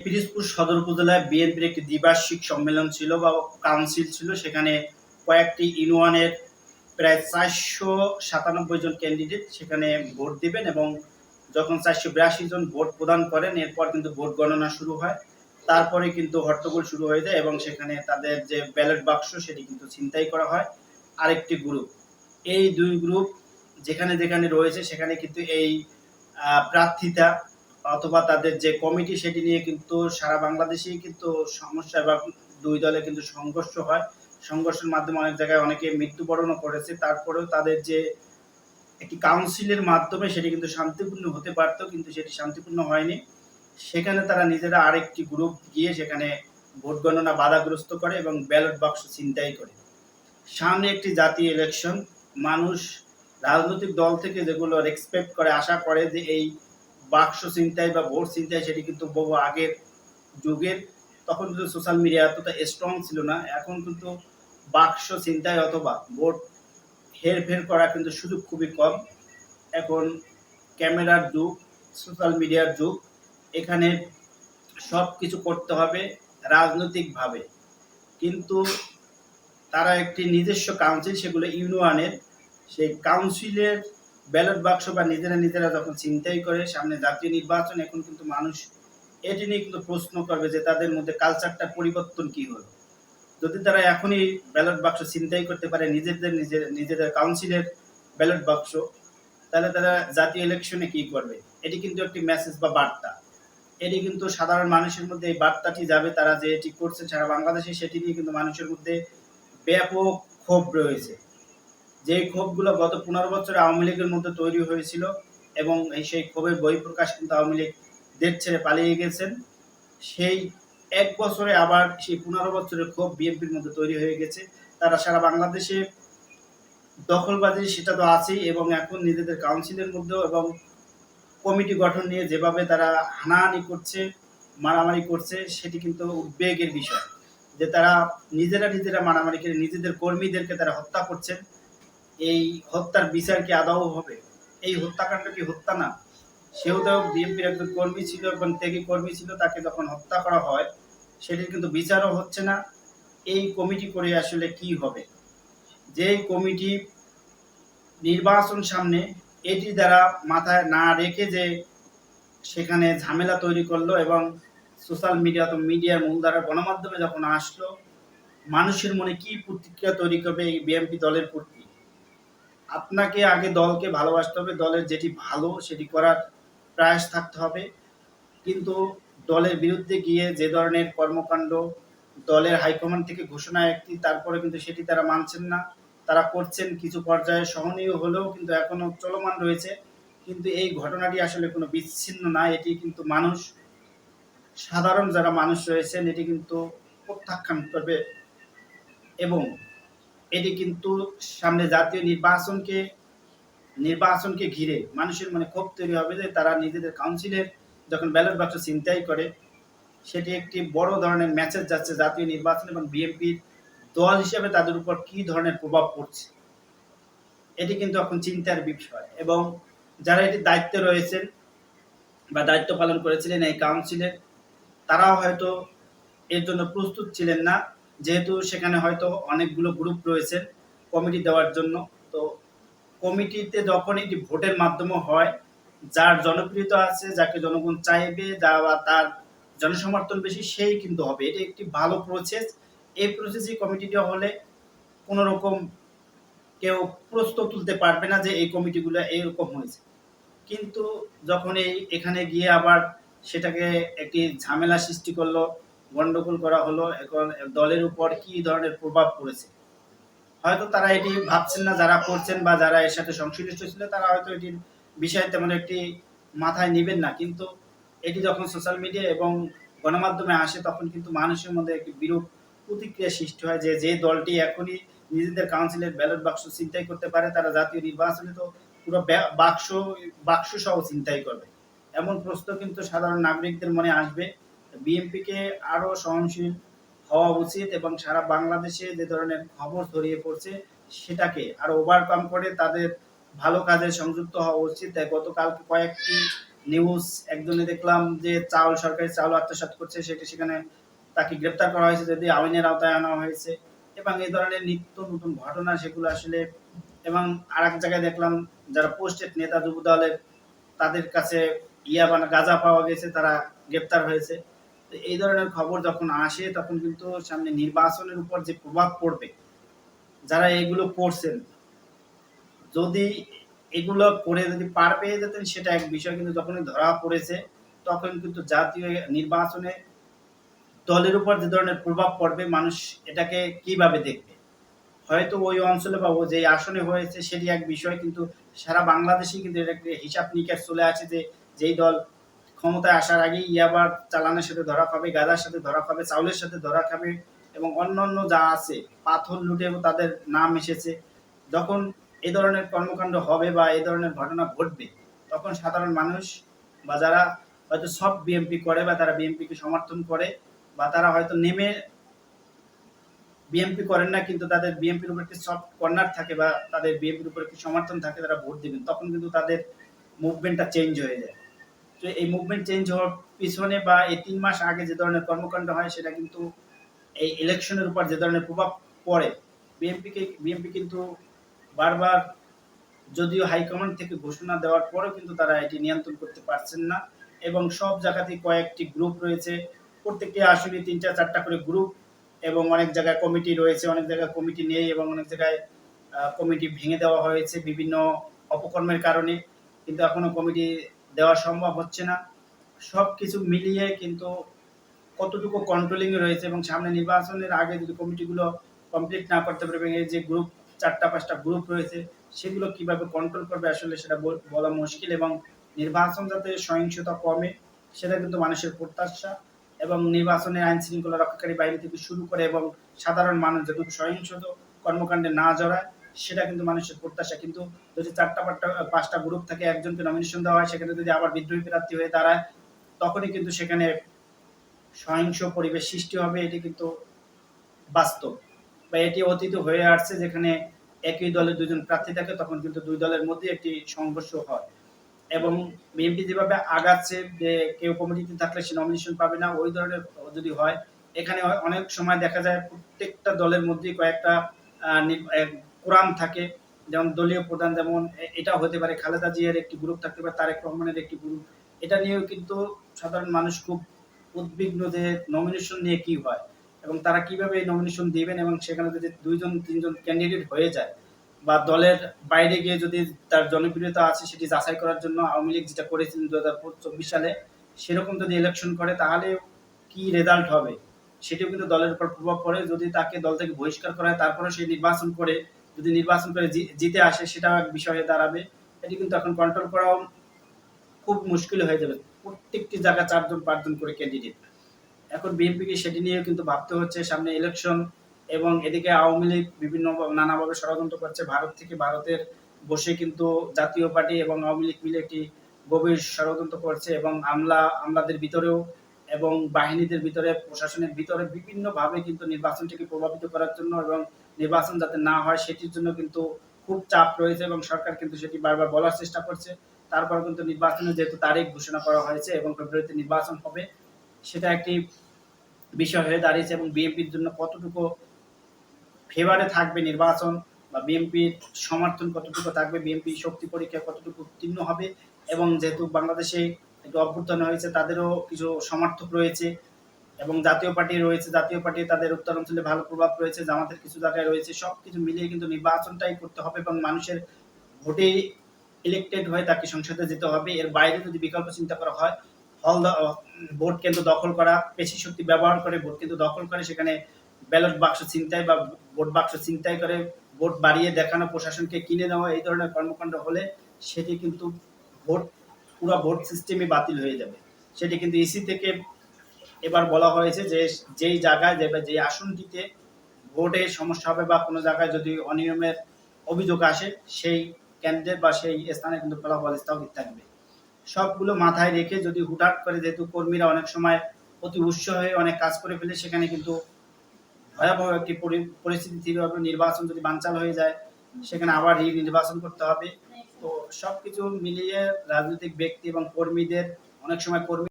পিরোজপুর সদর উপজেলায় বিএনপির একটি দ্বিবার্ষিক সম্মেলন ছিল বা কাউন্সিল ছিল। সেখানে কয়েকটি ইউনিয়নের প্রায় 497 জন ক্যান্ডিডেট সেখানে ভোট দিবেন এবং যখন 482 জন ভোট প্রদান করেন এরপর কিন্তু ভোট গণনা শুরু হয়। তারপরে কিন্তু হট্টগোল শুরু হয়ে যায় এবং সেখানে তাদের যে ব্যালট বাক্স সেটি কিন্তু ছিনতাই করা হয়। আরেকটি গ্রুপ, এই দুই গ্রুপ যেখানে যেখানে রয়েছে সেখানে কিন্তু এই প্রার্থীতা অথবা তাদের যে কমিটি সেটি নিয়ে কিন্তু সারা বাংলাদেশেই কিন্তু সমস্যা এবং দুই দলে কিন্তু সংঘর্ষ হয়। সংঘর্ষের মাধ্যমে অনেক জায়গায় অনেকে মৃত্যুবরণও করেছে। তারপরেও তাদের যে একটি কাউন্সিলের মাধ্যমে সেটি কিন্তু শান্তিপূর্ণ হতে পারত, কিন্তু সেটি শান্তিপূর্ণ হয়নি। সেখানে তারা নিজেরা আরেকটি গ্রুপ গিয়ে সেখানে ভোট গণনা বাধাগ্রস্ত করে এবং ব্যালট বাক্স ছিনতাই করে। সামনে একটি জাতীয় ইলেকশন, মানুষ রাজনৈতিক দল থেকে যেগুলো এক্সপেক্ট করে, আশা করে যে এই বাক্স ছিনতাই বা ভোট ছিনতাই সেটি কিন্তু বহু আগের যুগের। তখন কিন্তু সোশ্যাল মিডিয়া এতটা স্ট্রং ছিল না। এখন কিন্তু বাক্স ছিনতাই অথবা ভোট হেরফের করা কিন্তু সুযোগ খুবই কম। এখন ক্যামেরার যুগ, সোশ্যাল মিডিয়ার যুগ। এখানে সব কিছু করতে হবে রাজনৈতিকভাবে, কিন্তু তারা একটি নিজস্ব কাউন্সিল, সেগুলো ইউনিয়নের, সেই কাউন্সিলের ব্যালট বাক্স বা নিজেরা নিজেরা যখন ছিনতাই করে সামনে জাতীয় নির্বাচন, এখন কিন্তু মানুষ এটি নিয়ে কিন্তু প্রশ্ন করবে যে তাদের মধ্যে কালচারটা পরিবর্তন কি হলো। যদি তারা এখনই ব্যালট বাক্স ছিনতাই করতে পারে নিজেদের কাউন্সিলের ব্যালট বাক্স, তাহলে তারা জাতীয় ইলেকশনে কি করবে? এটি কিন্তু একটি মেসেজ বা বার্তা। এটি কিন্তু সাধারণ মানুষের মধ্যে এই বার্তাটি যাবে, তারা যে এটি করছে সারা বাংলাদেশে, সেটি নিয়ে কিন্তু মানুষের মধ্যে ব্যাপক ক্ষোভ রয়েছে। যে ক্ষোভগুলো গত 15 বছরে আওয়ামী লীগের মধ্যে তৈরি হয়েছিল এবং সেই ক্ষোভের বহিঃপ্রকাশ কিন্তু আওয়ামী লীগ দেশ ছেড়ে পালিয়ে গেছেন। সেই এক বছরে আবার সেই 15 বছরের ক্ষোভ বিএনপির মধ্যে তৈরি হয়ে গেছে। তারা সারা বাংলাদেশে দখলবাজি সেটা তো আছেই, এবং এখন নিজেদের কাউন্সিলের মধ্যেও এবং কমিটি গঠন নিয়ে যেভাবে তারা হানাহানি করছে, মারামারি করছে, সেটি কিন্তু উদ্বেগের বিষয়। যে তারা নিজেরা মারামারি করে নিজেদের কর্মীদেরকে তারা হত্যা করছেন। এই হত্যার বিচার কি আদৌ হবে? এই হত্যাকাণ্ড কি হত্যা না? সেও তো বিএনপির একজন কর্মী ছিল এবং ত্যাগী কর্মী ছিল, তাকে যখন হত্যা করা হয় সেটির কিন্তু বিচারও হচ্ছে না। এই কমিটি করে আসলে কি হবে? যে কমিটি নির্বাচন সামনে, এটি দ্বারা মাথায় না রেখে যে সেখানে ঝামেলা তৈরি করলো এবং সোশ্যাল মিডিয়া তো মিডিয়ার মূলধারা গণমাধ্যমে যখন আসলো, মানুষের মনে কি প্রতিক্রিয়া তৈরি করবে এই বিএনপি দলের প্রতি? আপনাকে আগে দলকে ভালোবাসতে হবে, দলের যেটি ভালো সেটি করার প্রয়াস থাকতে হবে। কিন্তু দলের বিরুদ্ধে গিয়ে যে ধরনের কর্মকাণ্ড, দলের হাইকমান্ড থেকে ঘোষণা একটি, তারপরে কিন্তু সেটি তারা মানছেন না, তারা করছেন। কিছু পর্যায়ে সহনীয় হলেও কিন্তু এখনো চলমান রয়েছে। কিন্তু এই ঘটনাটি আসলে কোনো বিচ্ছিন্ন না, এটি কিন্তু মানুষ, সাধারণ যারা মানুষ রয়েছেন, এটি কিন্তু প্রত্যাখ্যান করবে এবং এটি কিন্তু সামনে জাতীয় নির্বাচনকে ঘিরে মানুষের মনে ক্ষোভ তৈরি হবে যে তারা নিজেদের কাউন্সিলের যখন ব্যালট বাক্স ছিনতাই করে, সেটি একটি বড় ধরনের মেসেজ যাচ্ছে জাতীয় নির্বাচন এবং বিএনপির দল হিসেবে তাদের উপর কি ধরনের প্রভাব পড়ছে। এটি কিন্তু এখন চিন্তার বিষয়। এবং যারা এটি দায়িত্বে রয়েছেন বা দায়িত্ব পালন করেছিলেন এই কাউন্সিলের, তারাও হয়তো এর জন্য প্রস্তুত ছিলেন না, যেহেতু সেখানে হয়তো অনেকগুলো গ্রুপ রয়েছে কমিটি দেওয়ার জন্য। তো কমিটিতে যখন এটি ভোটের মাধ্যমে হয়, যার জনপ্রিয়তা আছে, যাকে জনগণ চাইবে, যা তার জনসমর্থন বেশি, সেই কিন্তু হবে। এটি একটি ভালো প্রসেস। এই প্রসেসই কমিটিটা হলে কোনো রকম কেউ প্রশ্ন তুলতে পারবে না যে এই কমিটিগুলো এরকম হয়েছে। কিন্তু যখন এখানে গিয়ে আবার সেটাকে একটি ঝামেলা সৃষ্টি করলো, গন্ডগোল করা হলো, এখন দলের উপর কি ধরনের প্রভাব পড়েছে হয়তো তারা এটি ভাবছেন না, যারা করছেন বা যারা এর সাথে সংশ্লিষ্ট ছিল তারা হয়তো এটির বিষয়ে তেমন একটি মাথায় নেবেন না। কিন্তু এটি যখন সোশ্যাল মিডিয়া এবং গণমাধ্যমে আসে, তখন কিন্তু মানুষের মধ্যে একটি বিরূপ প্রতিক্রিয়া সৃষ্টি হয় যে যে দলটি এখনই নিজেদের কাউন্সিলের ব্যালট বাক্স ছিনতাই করতে পারে, তারা জাতীয় নির্বাচনে তো পুরো বাক্স সহ ছিনতাই করবে। এমন প্রশ্ন কিন্তু সাধারণ নাগরিকদের মনে আসবে। বিএনপিকে আরো সহনশীল হওয়া উচিত এবং সারা বাংলাদেশে যে ধরনের খবর ছড়িয়ে পড়ছে সেটাকে আরো ওভারকাম করে তাদের ভালো কাজে সংযুক্ত হওয়া উচিত। তাই গতকালকে কয়েকটি নিউজ একজনে দেখলাম যে সরকারি চাউল আত্মসাৎ করছে, সেখানে তাকে গ্রেপ্তার করা হয়েছে, যদি আইনের আওতায় আনা হয়েছে। এবং এই ধরনের নিত্য নতুন ঘটনা সেগুলো আসলে। এবং আর এক জায়গায় দেখলাম যারা পোস্টেড নেতা যুব দলের, তাদের কাছে গাঁজা পাওয়া গেছে, তারা গ্রেপ্তার হয়েছে। তো এই ধরনের খবর যখন আসে তখন কিন্তু সামনে নির্বাচনের উপর যে প্রভাব পড়বে, যারা এগুলো করছেন, যদি এগুলো করে যদি পার পেয়ে যেতেন সেটা এক বিষয়, কিন্তু যখনই ধরা পড়েছে তখন কিন্তু জাতীয় নির্বাচনে দলের উপর যে ধরনের প্রভাব পড়বে, মানুষ এটাকে কিভাবে দেখবে। হয়তো ওই অঞ্চলে বা ও যে আসনে হয়েছে সেটি এক বিষয়, কিন্তু সারা বাংলাদেশে কিন্তু এটা একটা হিসাব নিকাশ চলে আসে যে যেই দল ক্ষমতায় আসার আগেই ইয়াবার চালানের সাথে ধরা খাবে, গাঁজার সাথে ধরা খাবে, চাউলের সাথে ধরা খাবে এবং অন্যান্য যা আছে, পাথর লুটেও তাদের নাম এসেছে। যখন এই ধরনের কর্মকাণ্ড হবে বা এই ধরনের ঘটনা ঘটবে, তখন সাধারণ মানুষ বা যারা হয়তো সব বিএনপি করে বা তারা বিএনপিকে সমর্থন করে বা তারা হয়তো নেমে বিএনপি করেন না, কিন্তু তাদের বিএনপির উপর একটি সফট কর্নার থাকে বা তাদের বিএনপির উপর একটি সমর্থন থাকে, তারা ভোট দিবেন, তখন কিন্তু তাদের মুভমেন্টটা চেঞ্জ হয়ে যায়। তো এই মুভমেন্ট চেঞ্জ হওয়ার পিছনে বা এই ৩ মাস আগে যে ধরনের কর্মকাণ্ড হয় সেটা কিন্তু এই ইলেকশনের উপর যে ধরনের প্রভাব পড়ে, বিএনপি কিন্তু বারবার, যদিও হাইকমান্ড থেকে ঘোষণা দেওয়ার পরেও কিন্তু তারা এটি নিয়ন্ত্রণ করতে পারছেন না। এবং সব জায়গাতেই কয়েকটি গ্রুপ রয়েছে, প্রত্যেকটি আসলে ৩টা ৪টা করে গ্রুপ, এবং অনেক জায়গায় কমিটি রয়েছে, অনেক জায়গায় কমিটি নেই, এবং অনেক জায়গায় কমিটি ভেঙে দেওয়া হয়েছে বিভিন্ন অপকর্মের কারণে, কিন্তু এখনো কমিটি দেওয়া সম্ভব হচ্ছে না। সব কিছু মিলিয়ে কিন্তু কতটুকু কন্ট্রোলিং রয়েছে, এবং সামনে নির্বাচনের আগে যদি কমিটিগুলো কমপ্লিট না করতে পারবে, এই যে গ্রুপ ৪টা ৫টা গ্রুপ রয়েছে সেগুলো কিভাবে কন্ট্রোল করবে আসলে সেটা বলা মুশকিল। এবং নির্বাচন যাতে সহিংসতা কমে সেটা কিন্তু মানুষের প্রত্যাশা, এবং নির্বাচনে আইন শৃঙ্খলা রক্ষাকারী বাহিনী থেকে শুরু করে এবং সাধারণ মানুষ যতটুকু সহিংস কর্মকাণ্ডে না জড়ায় সেটা কিন্তু মানুষের প্রত্যাশা। কিন্তু যদি ৪টা ৫টা গ্রুপ থাকে, একজনকে নমিনেশন দেওয়া হয়, সেখানে যদি আবার বিদ্রোহী প্রার্থী হয়ে দাঁড়ায়, তখনই কিন্তু সেখানে সহিংস পরিবেশ সৃষ্টি হবে। এটি কিন্তু বাস্তব বা এটি অতীত হয়ে আসছে, যেখানে একই দলের দুজন প্রার্থী থাকে তখন কিন্তু দুই দলের মধ্যে একটি সংঘর্ষ হয়। এবং বিএনপি যেভাবে আগাচ্ছে যে কেউ কমিটিতে থাকলে সে নমিনেশন পাবে না, ওই ধরনের যদি হয়, এখানে অনেক সময় দেখা যায় প্রত্যেকটা দলের মধ্যেই কয়েকটা কোরআন থাকে, যেমন দলীয় প্রধান, যেমন এটা হতে পারে খালেদা জিয়ার একটি গ্রুপ থাকতে পারে, তারেক রহমানের একটি গ্রুপ। এটা নিয়েও কিন্তু সাধারণ মানুষ খুব উদ্বিগ্ন যে নমিনেশন নিয়ে কি হয় এবং তারা কিভাবে নমিনেশন দিবেন, এবং সেখানে যদি ২ জন ৩ জন ক্যান্ডিডেট হয়ে যায় বা দলের বাইরে গিয়ে যদি তার জনপ্রিয়তা আছে সেটি যাচাই করার জন্য আওয়ামী লীগ যেটা করেছিলেন ২০২৪ সালে, সেরকম যদি ইলেকশন করে তাহলে কি রেজাল্ট হবে সেটিও কিন্তু দলের উপর প্রভাব পড়ে। যদি তাকে দল থেকে বহিষ্কার করা হয় তারপরে সে নির্বাচন করে, যদি নির্বাচন করে জিতে আসে সেটাও এক বিষয় হয়ে দাঁড়াবে। এটি কিন্তু এখন কন্ট্রোল করাও খুব মুশকিল হয়ে যাবে। প্রত্যেকটি জায়গায় ৪ জন ৫ জন করে ক্যান্ডিডেট। এখন বিএনপিকে সেটি নিয়েও কিন্তু ভাবতে হচ্ছে, সামনে ইলেকশন, এবং এদিকে আওয়ামী লীগ বিভিন্ন নানাভাবে ষড়যন্ত্র করছে ভারতের বসে কিন্তু জাতীয় পার্টি এবং আওয়ামী লীগ মিলে একটি গভীর ষড়যন্ত্র করছে, এবং আমলাদের ভিতরেও এবং বাহিনীদের ভিতরে, প্রশাসনের ভিতরে বিভিন্নভাবে কিন্তু নির্বাচনটিকে প্রভাবিত করার জন্য এবং নির্বাচন যাতে না হয় সেটির জন্য কিন্তু খুব চাপ রয়েছে, এবং সরকার কিন্তু সেটি বারবার বলার চেষ্টা করছে। তারপর কিন্তু নির্বাচনের যেহেতু তারিখ ঘোষণা করা হয়েছে এবং ফেব্রুয়ারিতে নির্বাচন হবে, সেটা একটি বিষয় হয়ে দাঁড়িয়েছে। এবং বিএনপির জন্য কতটুকু ফেভারে থাকবে নির্বাচন, বা বিএনপির সমর্থন কতটুকু থাকবে, বিএনপি শক্তি পরীক্ষা কতটুকু উত্তীর্ণ হবে। এবং যেহেতু বাংলাদেশে একটু অভ্যুত্থান হয়েছে, তাদেরও কিছু সমর্থক রয়েছে, এবং জাতীয় পার্টি রয়েছে, জাতীয় পার্টি তাদের উত্তরাঞ্চলে ভালো প্রভাব রয়েছে, জামাতের কিছু জায়গায় রয়েছে। সবকিছু মিলিয়ে কিন্তু নির্বাচনটাই করতে হবে এবং মানুষের ভোটে ইলেক্টেড হয়ে তাকে সংসদে যেতে হবে। এর বাইরে যদি বিকল্প চিন্তা করা হয়, ভোট কেন্দ্র দখল করা, পেশি শক্তি ব্যবহার করে ভোট কেন্দ্র দখল করে সেখানে ব্যালট বাক্স ছিনতাই বা ভোট বাক্স ছিনতাই করে ভোট বাড়িয়ে দেখানো, প্রশাসনকে কিনে নেওয়া, এই ধরনের কর্মকাণ্ড হলে সেটি কিন্তু ভোট পুরো ভোট সিস্টেমই বাতিল হয়ে যাবে। সেটি কিন্তু ইসি থেকে এবার বলা হয়েছে যে যেই জায়গায় যে আসনটিতে ভোটে সমস্যা হবে বা কোনো জায়গায় যদি অনিয়মের অভিযোগ আসে, সেই ক্যান্ডিডেট বা সেই স্থানে কিন্তু ফলাফল স্থগিত থাকবে। সবগুলো মাথায় রেখে যদি হুটহাট করে, যেহেতু কর্মীরা অনেক সময় অতি উৎসাহ হয়ে অনেক কাজ করে ফেলে, সেখানে কিন্তু ভয়াবহ একটি পরিস্থিতি তৈরি হবে। নির্বাচন যদি বানচাল হয়ে যায় সেখানে আবার নির্বাচন করতে হবে। তো সবকিছু মিলিয়ে রাজনৈতিক ব্যক্তি এবং কর্মীদের অনেক সময় কর্মী